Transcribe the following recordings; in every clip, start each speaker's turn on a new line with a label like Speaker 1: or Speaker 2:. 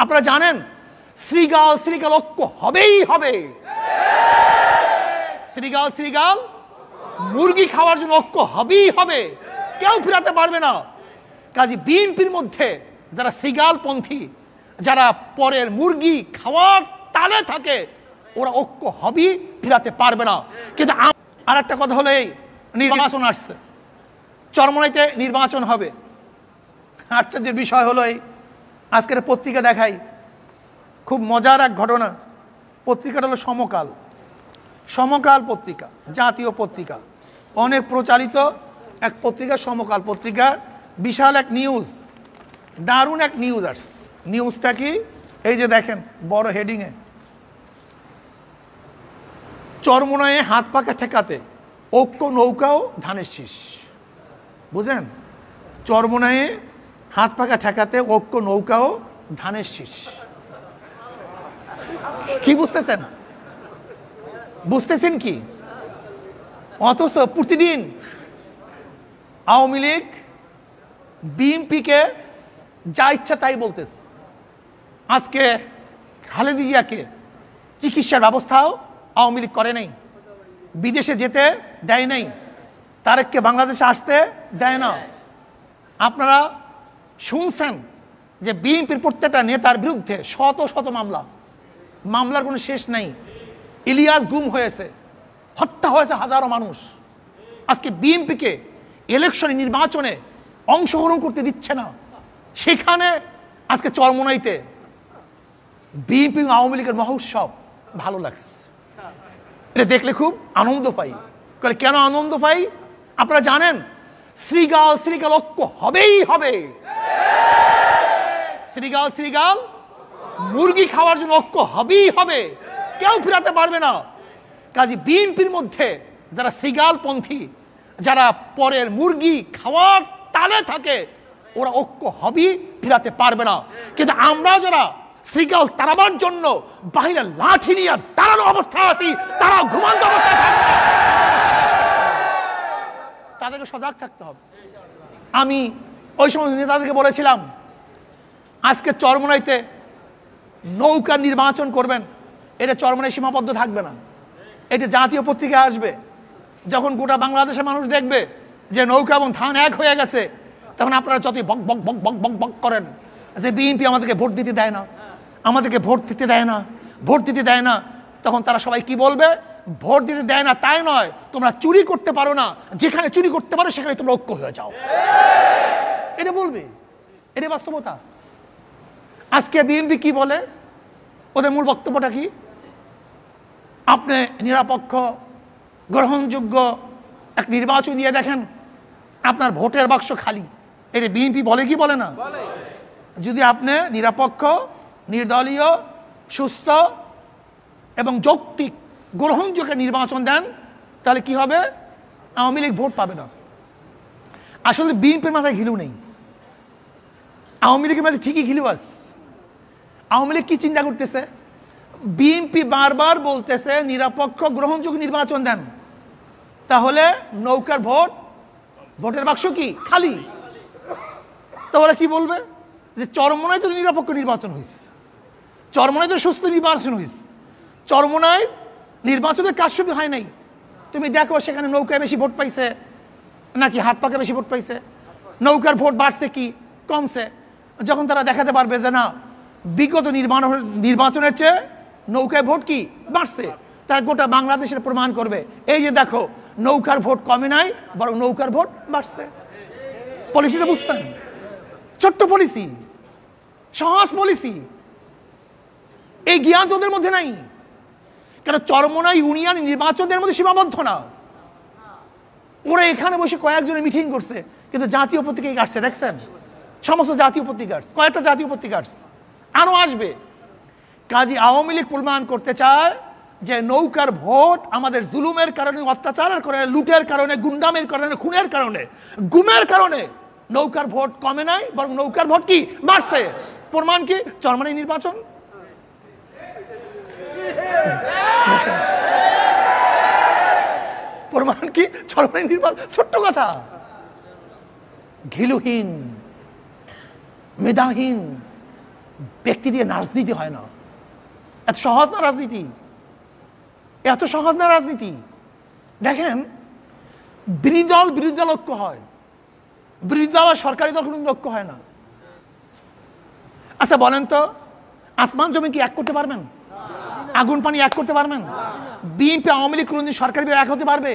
Speaker 1: আপনারা জানেন শ্রীগাল শ্রীগাল ঐক্য হবেই হবে। শ্রীগাল শ্রীগাল মুরগি খাওয়ার জন্য ঐক্য হবেই হবে, কেউ ফিরাতে পারবে না। কাজী বিএনপির মধ্যে যারা শ্রীগালপন্থী, যারা পরের মুরগি খাওয়ার তালে থাকে, ওরা ঐক্য হবেই, ফিরাতে পারবে না। কিন্তু আর একটা কথা হলো, এই নির্বাচন আসছে, চরমোনাইতে নির্বাচন হবে। আশ্চর্যের বিষয় হলো, এই আজকের পত্রিকা দেখাই, খুব মজার এক ঘটনা। পত্রিকাটা হলো সমকাল। সমকাল পত্রিকা, জাতীয় পত্রিকা, অনেক প্রচারিত এক পত্রিকা সমকাল পত্রিকা। বিশাল এক নিউজ, দারুণ এক নিউজ আসছে। নিউজটা কি? এই যে দেখেন বড় হেডিংয়ে, চরমোনাইয়ে হাত পাকা ঠেকাতে ঐক্য নৌকাও ধানের শীষ। বুঝেন? চরমোনাইয়ে হাত পাকা ঠেকাতে ঐক্য নৌকাও ধানের শীষ। কি বুঝতেছেন? বুঝতেছেন কি? অথচ প্রতিদিন আওয়ামী লীগ বিএনপিকে যা ইচ্ছা তাই বলতেছে। আজকে খালেদা জিয়াকে চিকিৎসার ব্যবস্থাও আওয়ামী লীগ করে নাই, বিদেশে যেতে দেয় নাই, তারেককে বাংলাদেশে আসতে দেয় না। আপনারা শুনছেন যে বিএনপির প্রত্যেকটা নেতার বিরুদ্ধে শত শত মামলা, মামলার কোনো শেষ নাই। ইলিয়াস গুম হয়েছে, হত্যা হয়েছে হাজারো মানুষ। আজকে বিএনপিকে ইলেকশনে, নির্বাচনে অংশগ্রহণ করতে দিচ্ছে না। সেখানে আজকে চরমোনাইতে বিএনপি আওয়ামী লীগের মহোৎসব। ভালো লাগছে, এটা দেখলে খুব আনন্দ পাই। কেন আনন্দ পাই? আপনারা জানেন শ্রীগাল শ্রীগাল ঐক্য হবেই হবে। শ্রীগাল শ্রীগাল মুরগি খাওয়ার জন্য ঐক্য হবেই হবে, কেউ ফিরাতে পারবে না। কাজী বিএনপির মধ্যে যারা শ্রীগালপন্থী, যারা পরের মুরগি খাওয়ার তালে থাকে, ওরা ঐক্য হবেই, ফিরাতে পারবে না। কিন্তু আমরা যারা শ্রীগাল তাড়াবার জন্য বাহিরে লাঠি নিয়ে দাঁড়ানো অবস্থায় আছি, তারা ঘুমান্ত অবস্থায় থাকবে, তাদেরকে সজাগ থাকতে হবে। আমি ওই সময় নেতাদেরকে বলেছিলাম, আজকে চরমোনাইতে নৌকা নির্বাচন করবেন, এটা চরমোনাই সীমাবদ্ধ থাকবে না, এটা জাতীয় পত্রিকায় আসবে। যখন গোটা বাংলাদেশের মানুষ দেখবে যে নৌকা এবং ধান এক হয়ে গেছে, তখন আপনারা যতই বক বক বক বক বক বক করেন যে বিএনপি আমাদেরকে ভোট দিতে দেয় না, আমাদেরকে ভোট দিতে দেয় না, ভোট দিতে দেয় না, তখন তারা সবাই কি বলবে? ভোট দিতে দেয় না তাই নয়, তোমরা চুরি করতে পারো না, যেখানে চুরি করতে পারো সেখানে তোমরা ঐক্য হয়ে যাও, এটা বলবে। এটা বাস্তবতা। আজকে বিএনপি কি বলে? ওদের মূল বক্তব্যটা কি? আপনি নিরপেক্ষ গ্রহণযোগ্য এক নির্বাচন দিয়ে দেখেন, আপনার ভোটের বাক্স খালি। এটা বিএনপি বলে কি বলে না? যদি আপনি নিরপেক্ষ, নির্দলীয়, সুস্থ এবং যৌক্তিক গ্রহণযোগ্য নির্বাচন দেন, তাহলে কি হবে? আওয়ামী লীগ ভোট পাবে না। আসলে বিএনপির মাথায় ঘিলু নেই, আওয়ামী লীগের মাথায় ঠিকই ঘিলু আছে। আওয়ামী লীগ কি চিন্তা করতেছে? বিএনপি বারবার বলতেছে নিরপেক্ষ গ্রহণযোগ্য নির্বাচন দেন, তাহলে নৌকার ভোট, ভোটের বাক্স কি খালি। তাহলে কি বলবে? যে চরমোনাই তো নিরপেক্ষ নির্বাচন হয়েছে, চরমোনাই তো সুস্থ নির্বাচন হয়েছে, চরমোনাই নির্বাচনের কারসাজি হয় নাই। তুমি দেখো সেখানে নৌকায় বেশি ভোট পাইছে নাকি হাত পাকে বেশি ভোট পাইছে? নৌকার ভোট বাড়ছে কি কমছে? যখন তারা দেখাতে পারবে যে না, বিগত নির্বাচনের চেয়ে নৌকায় ভোট কি বাড়ছে, তারা গোটা বাংলাদেশের প্রমাণ করবে, এই যে দেখো নৌকার ভোট কমে নাই, বরং নৌকার ভোট বাড়ছে। পলিসিটা বুঝছেন? ছোট্ট পলিসি, সহজ পলিসি, এই জ্ঞান তোদের মধ্যে নাই। কেন চরমোনাই ইউনিয়ন নির্বাচনের মধ্যে সীমাবদ্ধ না, ওরা এখানে বসে কয়েকজনে মিটিং করছে, কিন্তু জাতীয় পত্রিকায় কাটছে, দেখছেন? সমস্ত জাতীয় পত্রিকা, কয়েকটা জাতীয় পত্রিকা আরো আসবে। কাজী আওয়ামী লীগ প্রমাণ করতে চায় যে নৌকার ভোট আমাদের জুলুমের কারণে, অত্যাচারের কারণে, লুটের কারণে, গুন্ডামের কারণে, খুনের কারণে, গুমের কারণে নৌকার ভোট কমে নাই, বরং নৌকার ভোট কি বাড়ছে। প্রমাণ কি? চরমোনাই নির্বাচন। প্রমাণ কি? চরমোনাই নির্বাচন। ছোট্ট কথা, ঘিলুহীন, মেধাহীন ব্যক্তি দিয়ে রাজনীতি হয় না। এত সহজ না রাজনীতি, এত সহজ না রাজনীতি। দেখেন, বিরোধী দল ঐক্য হয়, বিরোধী দল আর সরকারি দল কোনো ঐক্য হয় না। আচ্ছা বলেন তো, আসমান জমি কি এক করতে পারবেন? আগুন পানি এক করতে পারবেন? বিএনপি আওয়ামী লীগ কোনদিন সরকারি এক হতে পারবে?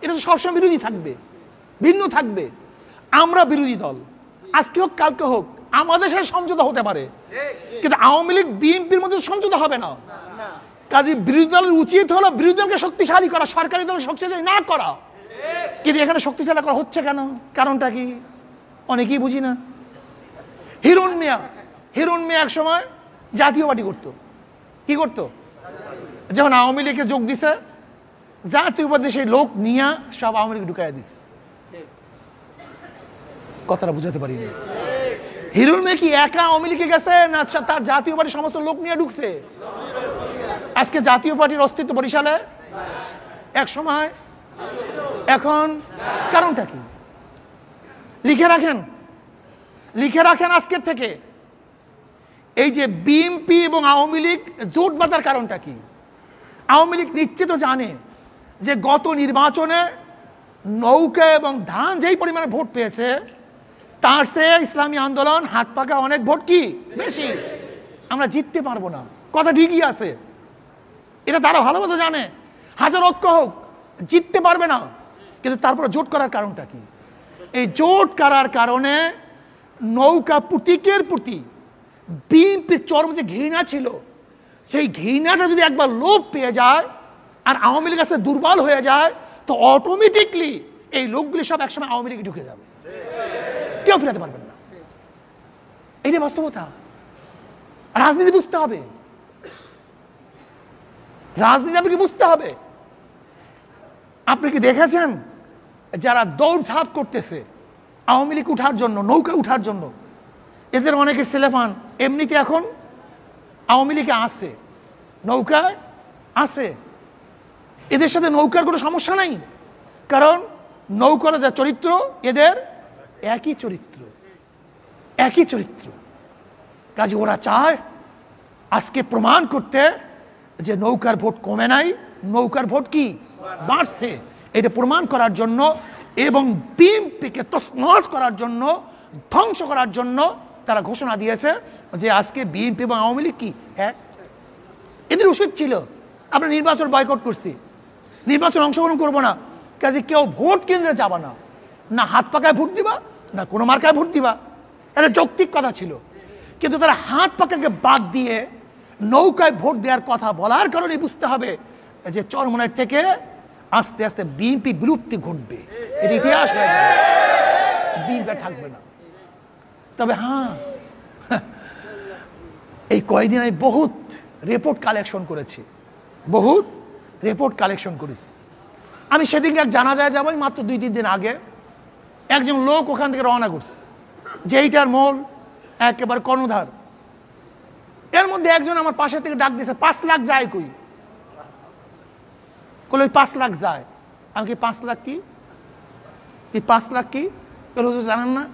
Speaker 1: এটা তো সবসময় বিরোধী থাকবে, ভিন্ন থাকবে। আমরা বিরোধী দল, আজকে হোক কালকে হোক, আমাদের সাথে সমঝোতা হতে পারে, কিন্তু আওয়ামী লীগ বিএনপির মধ্যে সমঝোতা হবে না। কাজে বিরোধী দলের উচিত হলো বিরোধী দলকে শক্তিশালী করা, সরকারি দলের শক্তিশালী না করা। কিন্তু এখানে শক্তিশালী করা হচ্ছে কেন? কারণটা কি? অনেকেই বুঝি না। হিরণ মিয়া এক সময় জাতীয় পার্টি করত। কি করত? যখন আওয়ামী লীগে যোগ দিছে, জাতীয় পার্টি সেই লোক নিয়ে সব আওয়ামী লীগ ঢুকাইয়া দিস। কথাটা বুঝাতে পারি না। হিরণ মিয়া কি একা আওয়ামী লীগে গেছে, না তার জাতীয় পার্টির সমস্ত লোক নিয়ে ঢুকছে? আজকে জাতীয় পার্টির অস্তিত্ব বরিশালে এক সময়, এখন কারণটা কি? লিখে রাখেন আজকের থেকে। এই যে বিএনপি এবং আওয়ামী লীগ জোট বাঁধার কারণটা কি? আওয়ামী লীগ নিশ্চিত জানে যে গত নির্বাচনে নৌকা এবং ধান যেই পরিমাণে ভোট পেয়েছে, তার চেয়ে ইসলামী আন্দোলন হাত পাকা অনেক ভোট কি বেশি, আমরা জিততে পারবো না। কথা ঠিকই আছে, এটা তারা ভালো মতো জানে। হাজার ঐক্য হোক, জিততে পারবে না। কিন্তু তারপরে জোট করার কারণটা কি? এই জোট করার কারণে নৌকা প্রতীকের প্রতি বিএনপির চরম যে ঘৃণা ছিল, সেই ঘৃণাটা যদি একবার লোপ পেয়ে যায় আর আওয়ামী লীগের কাছে দুর্বল হয়ে যায়, তো অটোমেটিকলি এই লোকগুলি সব একসময় আওয়ামী লীগে ঢুকে যাবে, কেউ ফেরাতে পারবেন না। এইটাই বাস্তবতা। রাজনীতি বুঝতে হবে, রাজনীতি আপনাকে বুঝতে হবে। আপনি কি দেখেছেন যারা দৌড়ঝাঁপ করতেছে আওয়ামী লীগ উঠার জন্য, নৌকা উঠার জন্য, এদের অনেকের ছেলেপান এমনিতে এখন আওয়ামী লীগে আছে, নৌকায় আছে। এদের সাথে নৌকার কোনো সমস্যা নাই, কারণ নৌকার যা চরিত্র এদের একই চরিত্র। কাজে ওরা চায় আজকে প্রমাণ করতে যে নৌকার ভোট কমে নাই, নৌকার ভোট কি বাড়ছে, এটা প্রমাণ করার জন্য এবং বিএনপিকে তছনছ করার জন্য, ধ্বংস করার জন্য তারা ঘোষণা দিয়েছে যে আজকে বিএনপি এবং আওয়ামী লীগ কি এক। এদের উচিত ছিল আমরা নির্বাচন বয়কট করছি, নির্বাচন অংশগ্রহণ করবো না। কাজে কেউ ভোট কেন্দ্রে যাবা না, না হাত পাকায় ভোট দিবা, না কোনো মার্কায় ভোট দিবা। এটা যৌক্তিক কথা ছিল। কিন্তু তারা হাত পাকাকে বাদ দিয়ে নৌকায় ভোট দেওয়ার কথা বলার কারণে বুঝতে হবে যে চরমনাই থেকে আস্তে আস্তে বিএনপি বিলুপ্তি ঘটবে, এটা ইতিহাস হয়ে যাবে, বিএনপি থাকবে না। তবে হ্যাঁ, এই কয়েকদিন আমি বহুত রিপোর্ট কালেকশন করেছি। আমি সেদিনকে এক জানাজায় যাবো, মাত্র 2-3 দিন আগে একজন লোক ওখান থেকে রওনা করছে, যে এইটার মোল একেবারে কর্ণধার। এর মধ্যে একজন আমার পাশে থেকে ডাক দিয়েছে, 5 লাখ যায় কই? বলে ওই 5 লাখ যায়। আমি কি 5 লাখ কি? এই 5 লাখ কি জানেন না?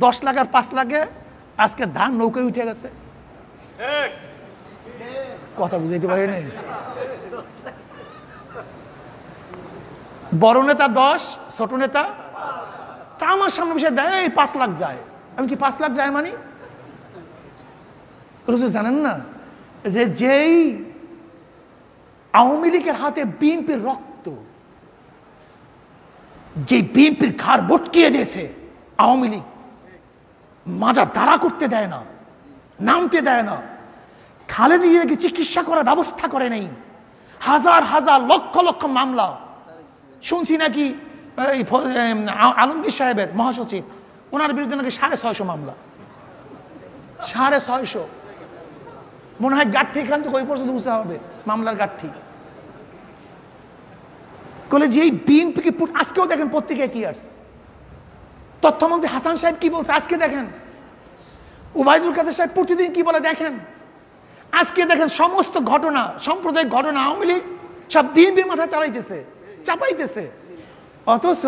Speaker 1: 10 লাখ আর 5 লাখে আজকে ধান নৌকায় উঠে গেছে। কথা বুঝাইতে পারি নাই। বড় নেতা 10, ছোট নেতা তা আমার সামনে বসে দেয়, এই 5 লাখ যায়। আমি কি 5 লাখ যায় মানে? জানেন না যে যেই আওয়ামী লীগের হাতে বিএনপির রক্ত, যে বিএনপির ঘাড় বটকিয়ে দিয়েছে আওয়ামী লীগ, মাজা দাঁড়া করতে দেয় না, নামতে দেয় না, খালেদা জিয়াকে চিকিৎসা করার ব্যবস্থা করে নেই, হাজার হাজার লক্ষ লক্ষ মামলা। শুনছি নাকি আলমগীর সাহেবের মহাসচিব, ওনার বিরুদ্ধে নাকি 650 মামলা, 650। মনে হয় গাঠি এখান থেকে ওই পর্যন্ত বুঝতে হবে মামলার গাঠি। বলে যে বিএনপিকে আজকেও দেখেন পত্রিকায় কি আসছে, তথ্যমন্ত্রী হাসান সাহেব কি বলছে আজকে দেখেন, ওবায়দুল কাদের সাহেব প্রতিদিন কি বলে দেখেন। আজকে দেখেন সমস্ত ঘটনা, সাম্প্রদায়িক ঘটনা আওয়ামী লীগ সব বিএনপির মাথা চাপাইতেছে। অথচ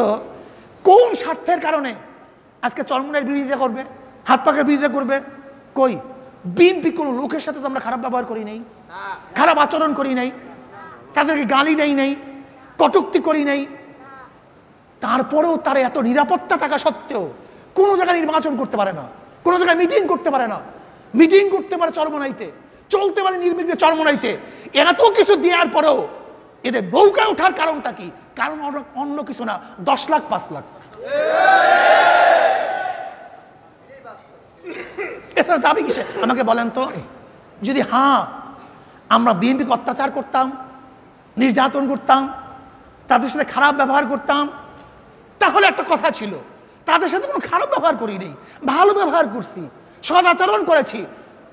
Speaker 1: কোন স্বার্থের কারণে আজকে চরমনাইয়ের বিরোধিতা করবে, হাত পাকের বিরোধিতা করবে? কই বিএনপি কোনো লোকের সাথে তো আমরা খারাপ ব্যবহার করি নাই, খারাপ আচরণ করি নাই, তাদেরকে গালি দেই নাই, কটূক্তি করি নাই। তারপরেও তারা এত নিরাপত্তা থাকা সত্ত্বেও কোনো জায়গায় নির্বাচন করতে পারে না, কোনো জায়গায় মিটিং করতে পারে না। মিটিং করতে পারে চরমোনাইতে, চলতে পারে নির্বিঘ্নে চরমোনাইতে। এত কিছু দেওয়ার পরেও এদের নৌকায় ওঠার কারণটা কি? কারণ অন্য কিছু না, 10 লাখ 5 লাখ, এছাড়া দাবি কিসে? আমাকে বলেন তো, যদি আমরা বিএনপিকে অত্যাচার করতাম, নির্যাতন করতাম, তাদের সাথে খারাপ ব্যবহার করতাম, তাহলে একটা কথা ছিল। তাদের সাথে কোনো খারাপ ব্যবহার করি নাই, ভালো ব্যবহার করছি, সদাচরণ করেছি।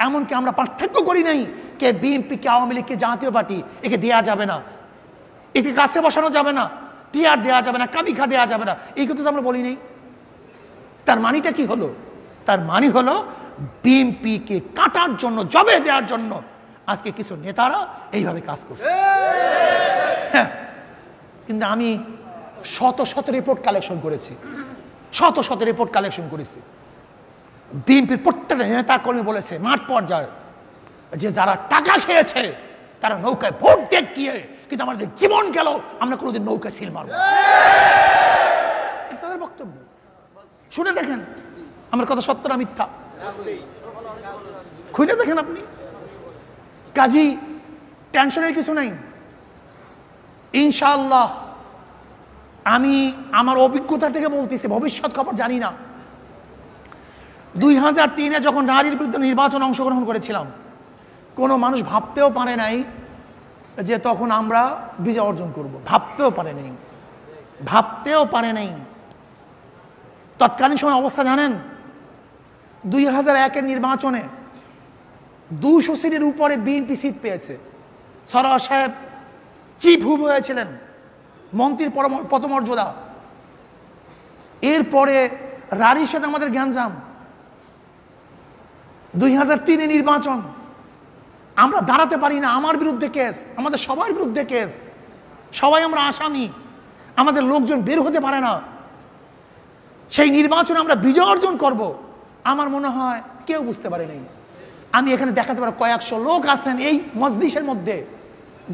Speaker 1: এমনকি আমরা পার্থক্য করি নাই কে বিএনপি, কে আওয়ামী লীগ, কে জাতীয় পার্টি, একে দেওয়া যাবে না, একে কাছে বসানো যাবে না, টিআর দেওয়া যাবে না, কাবিখা দেওয়া যাবে না, এই কথা তো আমরা বলি নাই। তার মানিটা কি হলো? তার মানি হলো বিএনপিকে কাটার জন্য, জবে দেওয়ার জন্য আজকে কিছু নেতারা এইভাবে কাজ করছে। হ্যাঁ, কিন্তু আমি শত শত রিপোর্ট কালেকশন করেছি, শত শত রিপোর্ট কালেকশন করেছি। বিএনপির প্রত্যেকটা নেতা কর্মী বলেছে মাঠ পর্যায়ে যে যারা টাকা খেয়েছে তারা নৌকায় ভোট দেখিয়ে, কিন্তু আমাদের জীবন গেল, আমরা কোনোদিন নৌকা ছিল মারব। তাদের বক্তব্য শুনে দেখেন আমার কথা সত্য না মিথ্যা, খুঁজে দেখেন আপনি। কাজী টেনশনের কিছু নাই, ইনশাআল্লাহ। আমি আমার অভিজ্ঞতা থেকে বলতেছি, ভবিষ্যৎ খবর জানি না। 2003-এ যখন নারীর বিরুদ্ধে নির্বাচন অংশগ্রহণ করেছিলাম, কোনো মানুষ ভাবতেও পারে নাই যে তখন আমরা বিজয় অর্জন করব, ভাবতেও পারে নাই, ভাবতেও পারে নাই। তৎকালীন সময় অবস্থা জানেন, 2001-এর নির্বাচনে 200 সিটের উপরে বিএনপি সিট পেয়েছে। সরোয়ার সাহেব চিফ হুইপ হয়েছিলেন, মন্ত্রীর পদমর্যাদা। এরপরে রারির সাথে আমাদের গ্যাঞ্জাম। 2003-এ নির্বাচন, আমরা দাঁড়াতে পারি না, আমার বিরুদ্ধে কেস, আমাদের সবার বিরুদ্ধে কেস, সবাই আমরা আসামি, আমাদের লোকজন বের হতে পারে না। সেই নির্বাচনে আমরা বিজয় অর্জন করব, আমার মনে হয় কেউ বুঝতে পারে নাই। আমি এখানে দেখাতে পারবো কয়েকশো লোক আছেন এই মজলিসের মধ্যে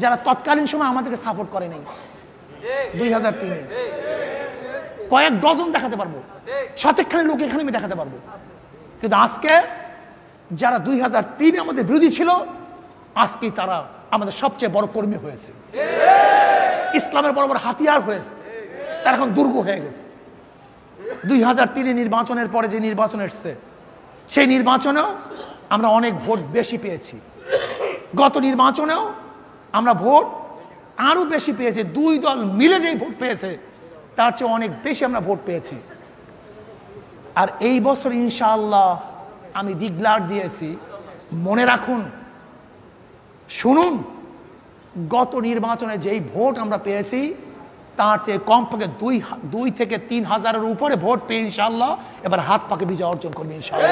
Speaker 1: যারা তৎকালীন সময় আমাদেরকে সাপোর্ট করে নাই। 2003-এ কয়েক ডজন দেখাতে পারবো, শতেকখানি লোক এখানে আমি দেখাতে পারবো। কিন্তু আজকে যারা 2003-এ আমাদের বিরোধী ছিল, আজকে তারা আমাদের সবচেয়ে বড় কর্মী হয়েছে, ইসলামের বড় বড় হাতিয়ার হয়েছে, তারা এখন দুর্গ হয়ে গেছে। 2003-এ নির্বাচনের পরে যে নির্বাচন এসছে, সেই নির্বাচনেও আমরা অনেক ভোট বেশি পেয়েছি। গত নির্বাচনেও আমরা ভোট আরো বেশি পেয়েছি, দুই দল মিলে যেই ভোট পেয়েছে তার চেয়ে অনেক বেশি আমরা ভোট পেয়েছি। আর এই বছর ইনশাআল্লাহ আমি ডিক্লার দিয়েছি, মনে রাখুন, শুনুন, গত নির্বাচনে যেই ভোট আমরা পেয়েছি তার চেয়ে কমপক্ষে 2 থেকে 3 হাজারের উপরে ভোট পেয়ে ইনশাআল্লাহ এবার হাত পাকে বিজয় অর্জন করবে ইনশাআল্লাহ।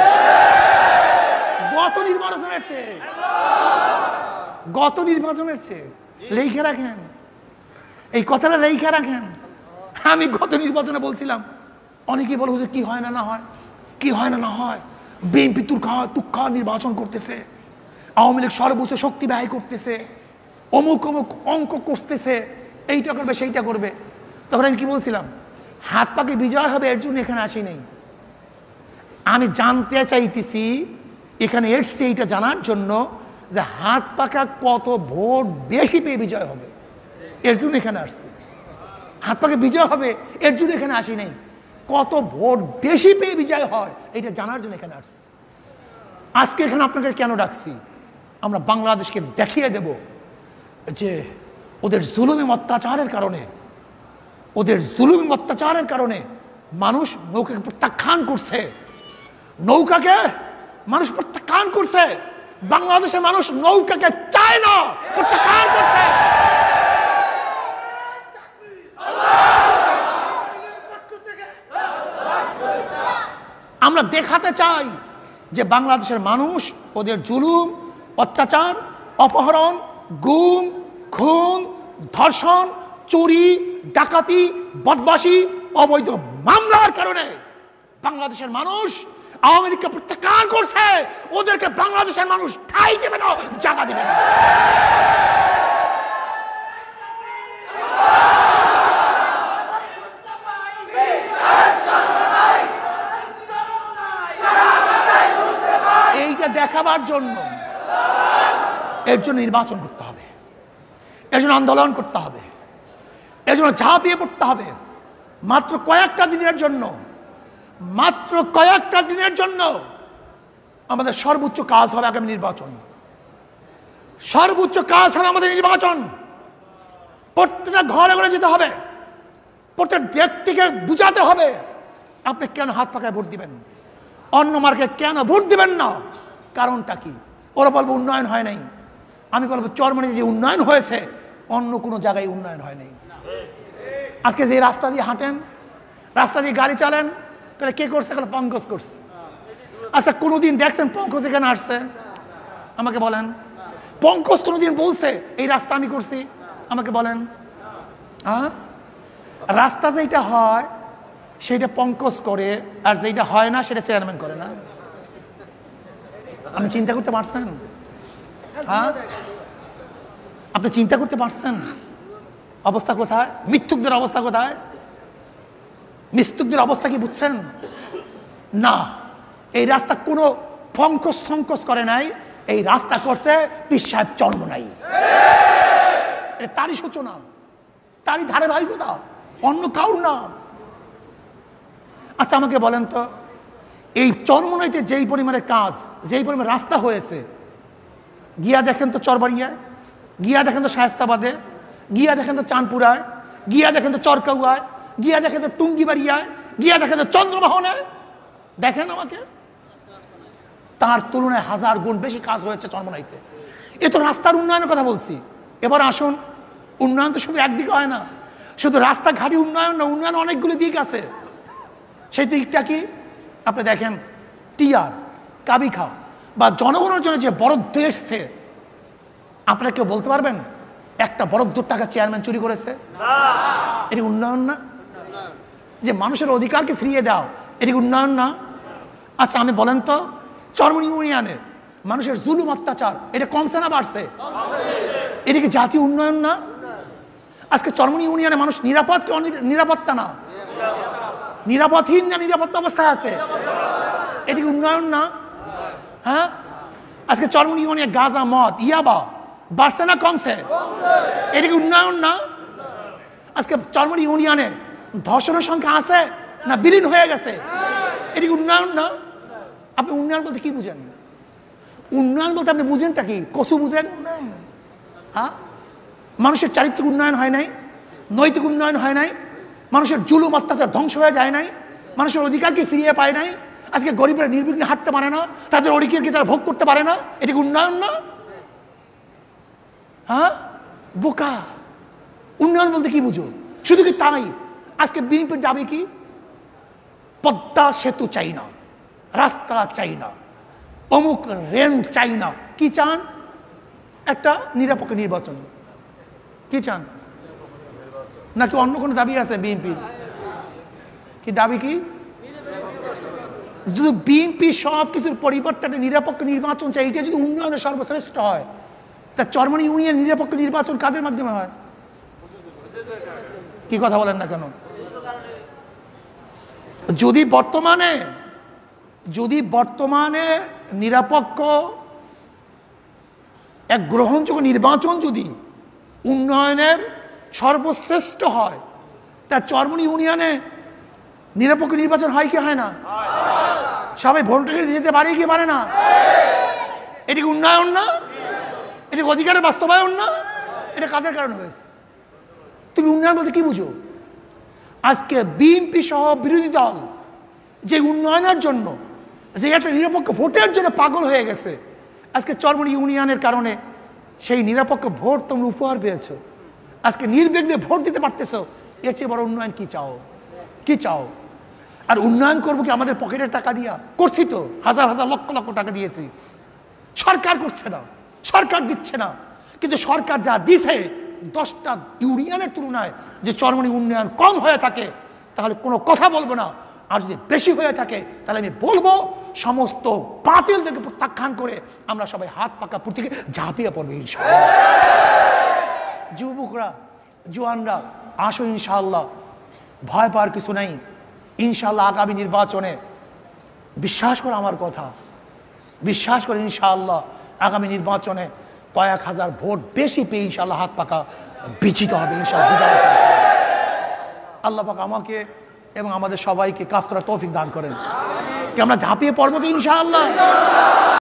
Speaker 1: গত নির্বাচনের চেয়ে, গত নির্বাচনের চেয়ে লেখে রাখেন, এই কথাটা লেখে রাখেন। আমি গত নির্বাচনে বলছিলাম, অনেকেই বলে হুজুর কি হয় না না হয়, কি হয় না না হয়, বিএনপি তুখা নির্বাচন করতেছে, আওয়ামী লীগ সর্বোচ্চ শক্তি ব্যয় করতেছে, অমুক অমুক অঙ্ক কষতেছে, এইটা করবে সেইটা করবে। তখন আমি কি বলছিলাম, হাত পাকে বিজয় হবে এর জন্য এখানে আসি নাই। আমি জানতে চাইতেছি, এখানে এসছি এইটা জানার জন্য যে হাত পাকা কত ভোট বেশি পেয়ে বিজয় হবে, এর জন্য এখানে আসছি। হাত পাকে বিজয় হবে এর জন্য এখানে আসি নাই, কত ভোট বেশি পেয়ে বিজয় হয় এটা জানার জন্য এখানে আসছি। আজকে এখানে আপনাকে কেন ডাকছি, আমরা বাংলাদেশকে দেখিয়ে দেব যে ওদের জুলুমি অত্যাচারের কারণে, ওদের জুলুমি অত্যাচারের কারণে মানুষ নৌকাকে প্রত্যাখ্যান করছে, নৌকাকে মানুষ প্রত্যাখ্যান করছে। বাংলাদেশের মানুষ নৌকাকে চায় না, প্রত্যাখ্যান করছে। আমরা দেখাতে চাই যে বাংলাদেশের মানুষ ওদের জুলুম, অত্যাচার, অপহরণ, গুম, খুন, ধর্ষণ, চুরি, ডাকাতি, বদমাশি, অবৈধ মামলার কারণে বাংলাদেশের মানুষ আওয়ামী লীগকে প্রত্যাখ্যান করছে, ওদেরকে বাংলাদেশের মানুষ ঠাঁই দেবে না, জায়গা দেবে না। এইটা দেখাবার জন্য এর জন্য নির্বাচন করতে হবে, এর জন্য আন্দোলন করতে হবে, এর জন্য ঝাঁপিয়ে পড়তে হবে। মাত্র কয়েকটা দিনের জন্য, মাত্র কয়েকটা দিনের জন্য আমাদের সর্বোচ্চ কাজ হবে আগামী নির্বাচন। সর্বোচ্চ কাজ হবে আমাদের নির্বাচন। প্রত্যেকটা ঘরে ঘরে যেতে হবে, প্রত্যেক ব্যক্তিকে বুঝাতে হবে আপনি কেন হাত পাকায় ভোট দিবেন, অন্য মার্কে কেন ভোট দিবেন না, কারণটা কি। ওরা বলবো উন্নয়ন হয় নাই, আমি বলবো চরমনাইতে যে উন্নয়ন হয়েছে অন্য কোনো জায়গায় উন্নয়ন হয় নাই। আজকে যে রাস্তা দিয়ে হাঁটেন, রাস্তা দিয়ে গাড়ি চালেন, তাহলে কে করছে? পঙ্কজ করছে। আচ্ছা কোনোদিন দেখছেন পঙ্কজ এখানে আসছে? আমাকে বলেন। পঙ্কজ কোনোদিন বলছে এই রাস্তা আমি করছি? আমাকে বলেন। হ্যাঁ, রাস্তা যেটা হয় সেটা পঙ্কজ করে, আর যেটা হয় না সেটা চেয়ারম্যান করে না। আপনি চিন্তা করতে পারছেন? হ্যাঁ, আপনি চিন্তা করতে পারছেন অবস্থা কোথায়? মৃত্যুকদের অবস্থা কোথায়? মৃত্যুকদের অবস্থা কি বুঝছেন? না, এই রাস্তা কোনো ফঙ্কস ফঙ্কস করে নাই, এই রাস্তা করছে পীর সাহেব চরমোনাই। তারই সূচনা, তারই ধারাবাহিকতা, অন্য কাউর না। আচ্ছা আমাকে বলেন তো, এই চরমোনাইতে যেই পরিমাণে কাজ, যেই পরিমাণে রাস্তা হয়েছে, গিয়া দেখেন তো চরবাড়িয়ায়, গিয়া দেখেন তো শায়েস্তাবাদে, গিয়া দেখেন তো চাঁদপুরায়, গিয়া দেখেন তো চরকাউয়ায়, গিয়া দেখেন তো টুঙ্গিবাড়িয়ায়, গিয়া দেখেন তো চন্দ্রমোহনে। দেখেন আমাকে, তার তুলনায় 1000 গুণ বেশি কাজ হয়েছে চরমোনাইতে। এ তো রাস্তার উন্নয়নের কথা বলছি। এবার আসুন, উন্নয়ন তো শুধু একদিকে হয় না, শুধু রাস্তাঘাটি উন্নয়ন না, উন্নয়ন অনেকগুলো দিক আছে। সেই দিকটা কি? আপনি দেখেন টিআর, কাবিখা বা জনগণের জন্য যে বরাদ্দ এসছে, আপনারা কেউ বলতে পারবেন একটা বরাদ্দর টাকা চেয়ারম্যান চুরি করেছে? এটি উন্নয়ন না? যে মানুষের অধিকারকে ফিরিয়ে দাও, এটি উন্নয়ন না? আচ্ছা আমি বলেন তো, চরমোনাই ইউনিয়নে মানুষের জুলুম অত্যাচার এটা কমছে না বাড়ছে? এটা কি জাতীয় উন্নয়ন না? আজকে চরমোনাই ইউনিয়নে মানুষ নিরাপদ কি নিরাপত্তা না? নিরাপদহীন না নিরাপত্তা অবস্থায় আছে? এটি উন্নয়ন না? হ্যাঁ, আজকে চরমোনাই ইউনিয়নে গাঁজা, মদ, ইয়াবা বাড়ছে না কমছে? এটি কি উন্নয়ন না? আজকে চরমোনাই ইউনিয়নে ধর্ষণের সংখ্যা আছে না বিলীন হয়ে গেছে? এটি উন্নয়ন না? আপনি উন্নয়ন বলতে কি বুঝেন? উন্নয়ন বলতে আপনি বুঝেনটা কি? কসু বুঝেন? হ্যাঁ, মানুষের চারিত্রিক উন্নয়ন হয় নাই, নৈতিক উন্নয়ন হয় নাই, মানুষের জুলুম অত্যাচার ধ্বংস হয়ে যায় নাই, মানুষের অধিকারকে ফিরিয়ে পায় নাই। আজকে গরিবরা নির্বিঘ্নে হাঁটতে পারে না, তাদের অধিকারকে তারা ভোগ করতে পারে না। এটি উন্নয়ন না? হ্যাঁ, বোকা। উন্নয়ন বলতে কি বুঝো? শুধু কি তাই? আজকে বিএনপির দাবি কি? পদ্মা সেতু চাই না, রাস্তা চাই না, অমুক রেল চাই না। কি চান? একটা নিরপেক্ষ নির্বাচন। কি চান? নাকি অন্য কোনো দাবি আছে বিএনপির? কি দাবি? কি যদি বিএনপি সব কিছুর পরিবর্তে নিরপেক্ষ নির্বাচন চাই, এটা যদি উন্নয়নের সর্বশ্রেষ্ঠ হয়, তা চরমোনাই ইউনিয়ন নিরপেক্ষ নির্বাচন কাদের মাধ্যমে হয়? কি কথা বলেন না কেন? যদি বর্তমানে নিরপেক্ষ এক গ্রহণযোগ্য নির্বাচন যদি উন্নয়নের সর্বশ্রেষ্ঠ হয়, তা চরমোনাই ইউনিয়নে নিরপেক্ষ নির্বাচন হয় কি হয় না? সবাই ভোটারকে যেতে পারে কি পারে না? এটি উন্নয়ন না? এটি অধিকারের বাস্তবায়ন না? এটা কাদের কারণে হয়েছে? তুমি উন্নয়ন বলতে কি বুঝো? আজকে বিএনপি সহ বিরোধী দল যে উন্নয়নের জন্য, যে একটা নিরপেক্ষ ভোটের জন্য পাগল হয়ে গেছে, আজকে চরমোনাই ইউনিয়নের কারণে সেই নিরপেক্ষ ভোট তোমরা উপহার পেয়েছ। আজকে নির্বিঘ্নে ভোট দিতে পারতেছো, এর চেয়ে বড় উন্নয়ন কি চাও? কি চাও? আর উন্নয়ন করবো কি আমাদের পকেটের টাকা দিয়া? করছি তো, হাজার হাজার লক্ষ লক্ষ টাকা দিয়েছি। সরকার করছে না, সরকার দিচ্ছে না, কিন্তু সরকার যা দিছে 10টা ইউনিয়নের তুলনায় যে চরমোনাই উন্নয়ন কম হয়ে থাকে, তাহলে কোনো কথা বলবো না আর যদি বেশি হয়ে থাকে তাহলে আমি বলবো সমস্ত বাতিলদেরকে প্রত্যাখ্যান করে আমরা সবাই হাত পাকা প্রতীকে ঝাঁপিয়ে পড়বো ইনশাআল্লাহ। যুবকরা, জোয়ানরা, আসো ইনশাআল্লাহ, ভয় পাওয়ার কিছু নাই। ইনশাআল্লাহ আগামী নির্বাচনে বিশ্বাস করে আমার কথা, বিশ্বাস করে ইনশাআল্লাহ আগামী নির্বাচনে কয়েক হাজার ভোট বেশি পেয়ে ইনশাআল্লাহ হাত পাকা বিজিত হবে ইনশাআল্লাহ। আল্লাহ পাক আমাকে এবং আমাদের সবাইকে কাজ করার তৌফিক দান করেন। কি আমরা ঝাঁপিয়ে পড়বো তো ইনশাআল্লাহ?